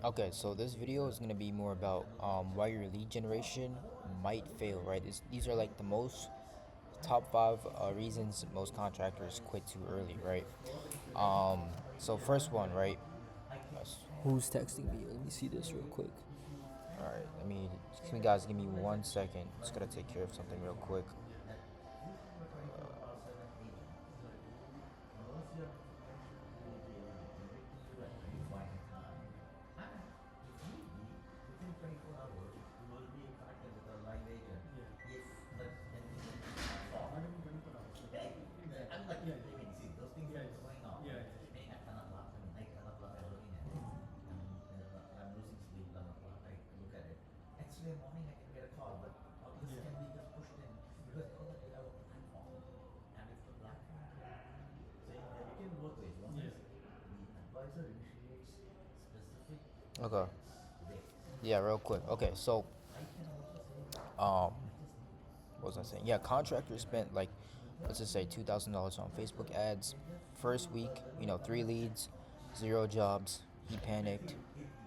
Okay, so this video is going to be more about why your lead generation might fail, right? These are like the most top five reasons most contractors quit too early, right? So first one, right? Who's texting me? Let me see this real quick. All right, can you guys give me 1 second? Just gotta take care of something real quick. Okay. Yeah, real quick. Okay, so um, what was I saying? Yeah, contractors spent like, let's just say $2,000 on Facebook ads. First week, 3 leads, 0 jobs. He panicked.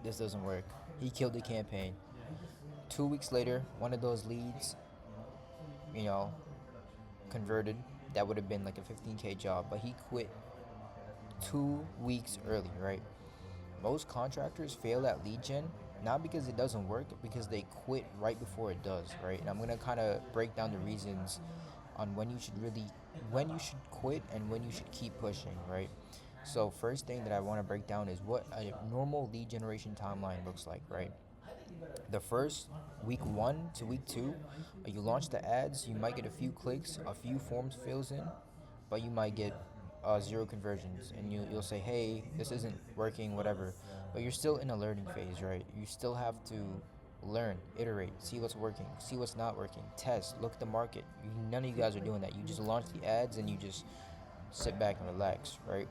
This doesn't work. He killed the campaign. 2 weeks later, one of those leads, you know, converted. That would have been like a 15K job, but he quit 2 weeks early, right? Most contractors fail at lead gen not because it doesn't work, because they quit right before it does, right? And I'm gonna kind of break down the reasons on when you should quit and when you should keep pushing, right? So first thing that I want to break down is what a normal lead generation timeline looks like, right? The first week 1 to week 2, you launch the ads. You might get a few clicks, a few forms fills in, but you might get 0 conversions, and you'll say, hey, this isn't working, whatever. But you're still in a learning phase, right? You still have to learn, iterate, see what's working, see what's not working, test, look at the market. None of you guys are doing that. You just launch the ads and you just sit back and relax, right?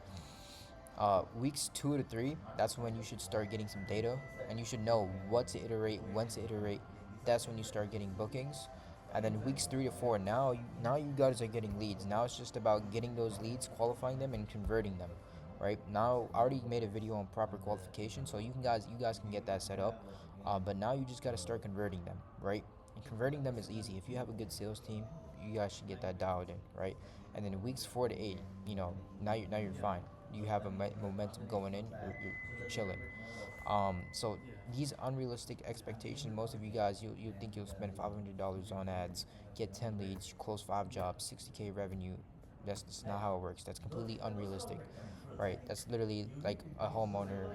Weeks 2 to 3, that's when you should start getting some data, and you should know what to iterate, when to iterate. That's when you start getting bookings. And then weeks 3 to 4, now you guys are getting leads. Now it's just about getting those leads, qualifying them, and converting them. Right now, I already made a video on proper qualification, so you guys can get that set up. But now you just gotta start converting them, right? And converting them is easy. If you have a good sales team, you guys should get that dialed in, right? And then weeks 4 to 8, now you're fine. You have a momentum going in. You're chilling. So these unrealistic expectations, most of you guys, you think you'll spend $500 on ads, get 10 leads, close 5 jobs, 60K revenue. That's not how it works. That's completely unrealistic, right? That's literally like a homeowner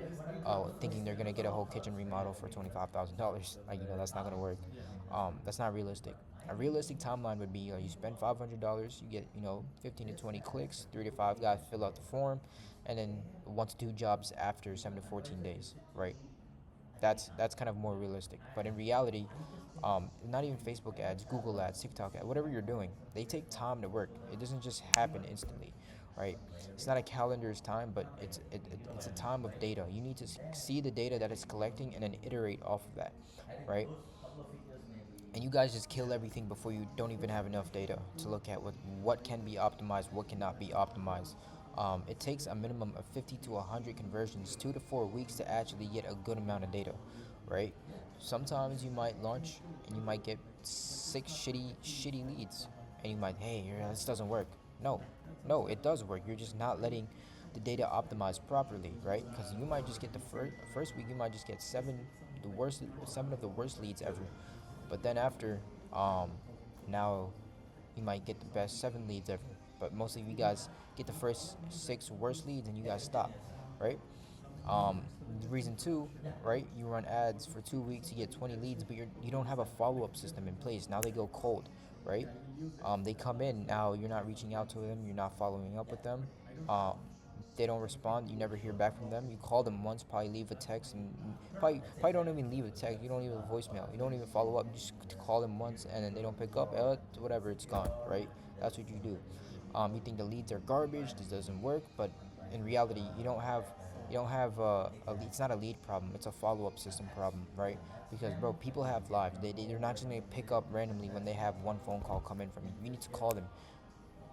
thinking they're gonna get a whole kitchen remodel for $25,000. Like, that's not gonna work. That's not realistic. A realistic timeline would be you spend $500, you get 15 to 20 clicks, 3 to 5 guys fill out the form, and then 1 to 2 jobs after 7 to 14 days, right? That's kind of more realistic. But in reality, not even Facebook ads, Google ads, TikTok ads, whatever you're doing, they take time to work. It doesn't just happen instantly, right? It's not a calendar's time, but it's a time of data. You need to see the data that it's collecting and then iterate off of that, right? And you guys just kill everything before you don't even have enough data to look at what can be optimized, what cannot be optimized. It takes a minimum of 50 to 100 conversions, 2 to 4 weeks to actually get a good amount of data, right? Sometimes you might launch and you might get 6 shitty leads, and you might, hey, this doesn't work. No, no, it does work. You're just not letting the data optimize properly, right? Because you might just get the first week, you might just get seven of the worst leads ever, but then after, now you might get the best 7 leads ever. But most of you guys get the first 6 worst leads and you guys stop, right? The reason too, right? You run ads for 2 weeks, you get 20 leads, but you don't have a follow up system in place. Now they go cold, right? They come in. Now you're not reaching out to them. You're not following up with them. Um, they don't respond. You never hear back from them. You call them once, probably leave a text, and probably don't even leave a text. You don't leave a voicemail. You don't even follow up. You just call them once, and then they don't pick up. Whatever, it's gone, right? That's what you do. You think the leads are garbage. This doesn't work, but in reality, you don't have a lead. It's not a lead problem. It's a follow up system problem, right? Because bro, people have lives. They're not just gonna pick up randomly when they have one phone call come in from you. You need to call them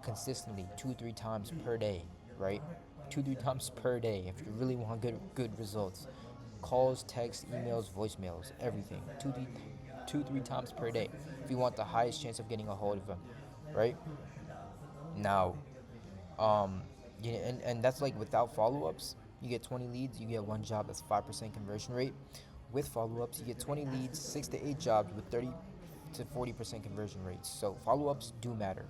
consistently 2 3 times per day, right? 2 3 times per day if you really want good results. calls, texts, emails, voicemails, everything, two, 3 times per day. If you want the highest chance of getting a hold of them, right? Now, um, and that's like without follow-ups, you get 20 leads, you get one job. That's 5% conversion rate. With follow-ups, you get 20 leads, 6 to 8 jobs with 30 to 40% conversion rates. So follow-ups do matter.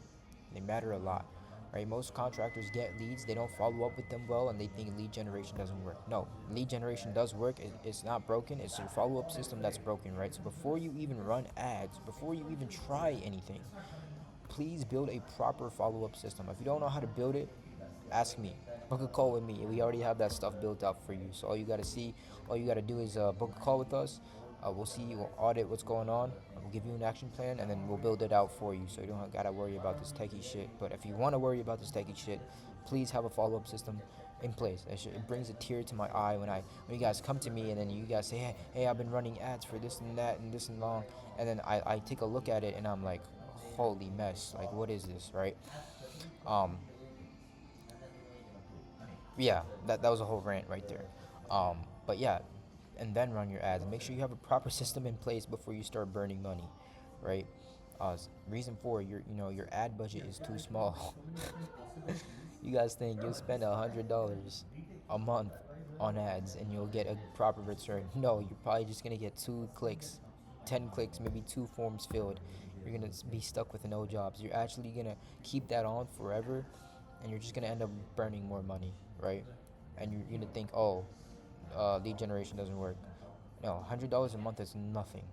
They matter a lot, right? Most contractors get leads, they don't follow up with them well, and they think lead generation doesn't work. No, lead generation does work. It's not broken. It's your follow-up system that's broken, right? So before you even run ads, before you even try anything, please build a proper follow-up system. If you don't know how to build it, ask me. Book a call with me. We already have that stuff built out for you. So all you gotta do is book a call with us. We'll see, we'll audit what's going on. We'll give you an action plan, and then we'll build it out for you. So you don't gotta worry about this techie shit. But if you want to worry about this techie shit, please have a follow-up system in place. It brings a tear to my eye when you guys come to me and then you guys say, hey, I've been running ads for this and that and this and long, and then I take a look at it and I'm like, holy mess, like what is this, right? Um, yeah, that was a whole rant right there. But yeah, and then run your ads. Make sure you have a proper system in place before you start burning money, right? Reason for your ad budget is too small. You guys think you'll spend $100 a month on ads and you'll get a proper return? No, you're probably just gonna get 2 clicks, 10 clicks, maybe 2 forms filled. You're gonna be stuck with no jobs. You're actually gonna keep that on forever, and you're just gonna end up burning more money, right? And you're gonna think, oh, lead generation doesn't work. No, $100 a month is nothing.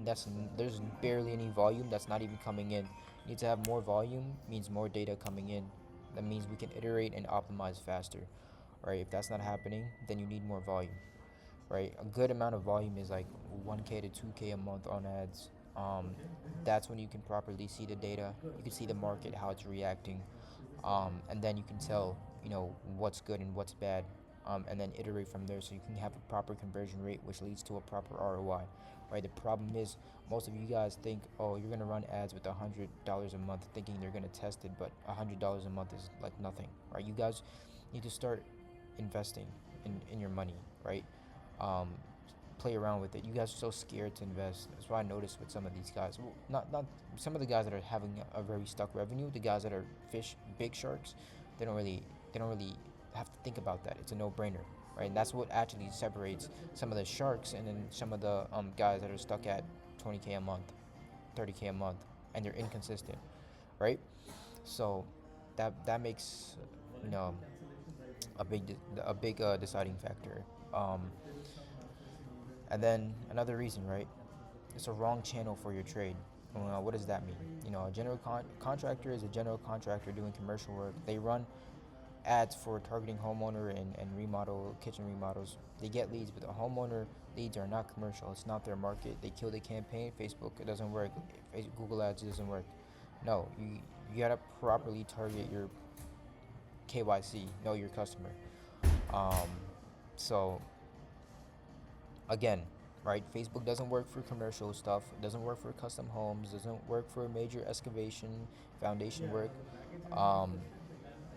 There's barely any volume that's not even coming in. You need to have more volume, means more data coming in. That means we can iterate and optimize faster, right? If that's not happening, then you need more volume, right? A good amount of volume is like 1K to 2K a month on ads. Um, that's when you can properly see the data. You can see the market, how it's reacting, and then you can tell, what's good and what's bad, and then iterate from there so you can have a proper conversion rate, which leads to a proper ROI, right? The problem is most of you guys think, oh, you're gonna run ads with $100 a month, thinking they're gonna test it, but $100 a month is like nothing, right? You guys need to start investing in your money, right? Um, Play around with it. You guys are so scared to invest. That's what I noticed with some of these guys. Well, not some of the guys that are having a very stuck revenue. The guys that are big sharks, they don't really have to think about that. It's a no-brainer, right? And that's what actually separates some of the sharks and then some of the guys that are stuck at 20K a month, 30K a month, and they're inconsistent, right? So that makes you know a big deciding factor. Um, and then another reason, right? It's a wrong channel for your trade. What does that mean? A general contractor is a general contractor doing commercial work. They run ads for targeting homeowner and remodel kitchen remodels. They get leads, but the homeowner leads are not commercial. It's not their market. They kill the campaign. Facebook, it doesn't work. Google ads, it doesn't work. No, you gotta properly target your KYC. Know your customer. Um, so again, right? Facebook doesn't work for commercial stuff. It doesn't work for custom homes. Doesn't work for major excavation, foundation work. Um,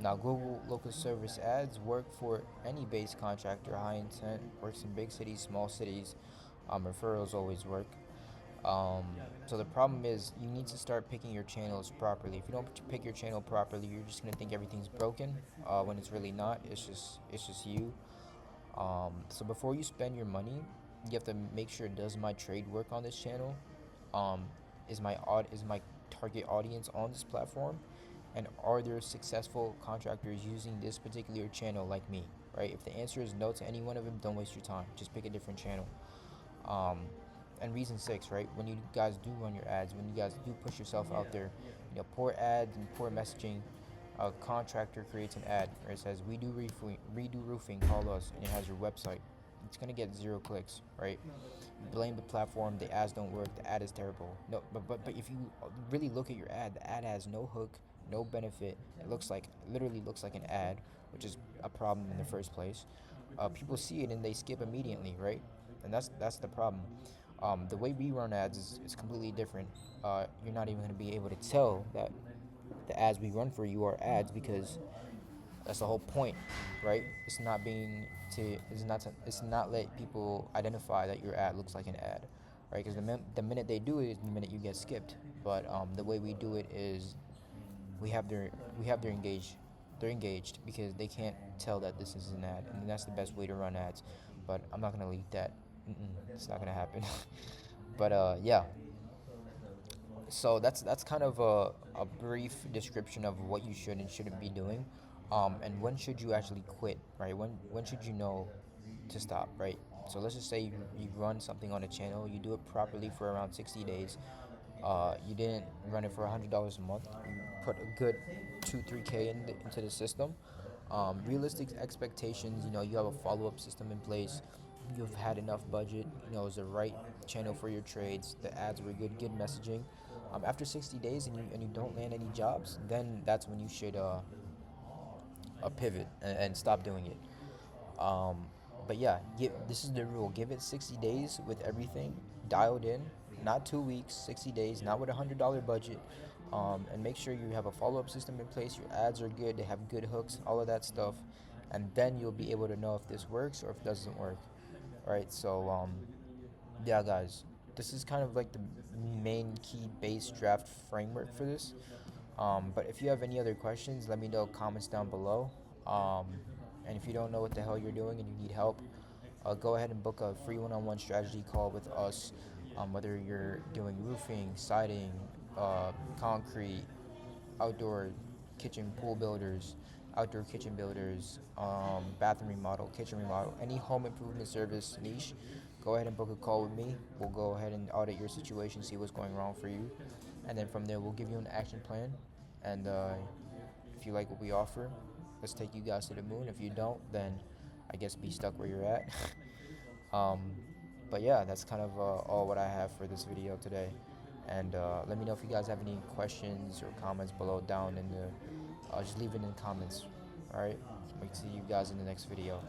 Now, Google local service ads work for any base contractor. High intent works in big cities, small cities. Referrals always work. Um, so the problem is you need to start picking your channels properly. If you don't pick your channel properly, you're just gonna think everything's broken when it's really not. It's just you. So before you spend your money, you have to make sure, does my trade work on this channel? Um, is my target audience on this platform? And are there successful contractors using this particular channel like me, right? If the answer is no to any one of them, don't waste your time. Just pick a different channel. Um, and reason 6, right? When you guys do run your ads, when you guys do push yourself out there, poor ads and poor messaging. A contractor creates an ad where it says, redo roofing, call us, and it has your website. It's gonna get 0 clicks, right? Blame the platform. The ads don't work. The ad is terrible. No, but if you really look at your ad, the ad has no hook, no benefit. It literally looks like an ad, which is a problem in the first place. People see it and they skip immediately, right? And that's the problem. The way we run ads is completely different. You're not even going to be able to tell that the ads we run for you are ads because That's the whole point, right? It's not let people identify that your ad looks like an ad, right? Because the minute they do it is the minute you get skipped. But the way we do it is we have their we have their engaged they're engaged because they can't tell that this is an ad, and that's the best way to run ads. But I'm not gonna leak that. It's not gonna happen. But yeah, so that's kind of a brief description of what you should and shouldn't be doing, and when should you actually quit, right? When should you know to stop, right? So let's just say you run something on a channel, you do it properly for around 60 days. You didn't run it for $100 a month. You put a good 2-3K into the system. Realistic expectations, you have a follow-up system in place. You've had enough budget. It's the right channel for your trades. The ads were good messaging. After 60 days and you don't land any jobs, then that's when you should pivot and stop doing it. Um, but yeah, this is the rule. Give it 60 days with everything dialed in, not 2 weeks, 60 days, not with $100 budget. And make sure you have a follow up system in place. Your ads are good, they have good hooks, all of that stuff. And then you'll be able to know if this works or if it doesn't work. All right, so yeah, guys, this is kind of like the main key base draft framework for this. But if you have any other questions, let me know comments down below. Um, and if you don't know what the hell you're doing and you need help, go ahead and book a free one-on-one strategy call with us. Whether you're doing roofing, siding, concrete, outdoor kitchen pool builders, outdoor kitchen builders, bathroom remodel, kitchen remodel, any home improvement service niche, go ahead and book a call with me. We'll go ahead and audit your situation, see what's going wrong for you, and then from there we'll give you an action plan. And if you like what we offer, let's take you guys to the moon. If you don't, then I guess be stuck where you're at. um, but yeah, that's kind of all what I have for this video today. And let me know if you guys have any questions or comments below down in the. Just leave it in the comments. All right. We see you guys in the next video.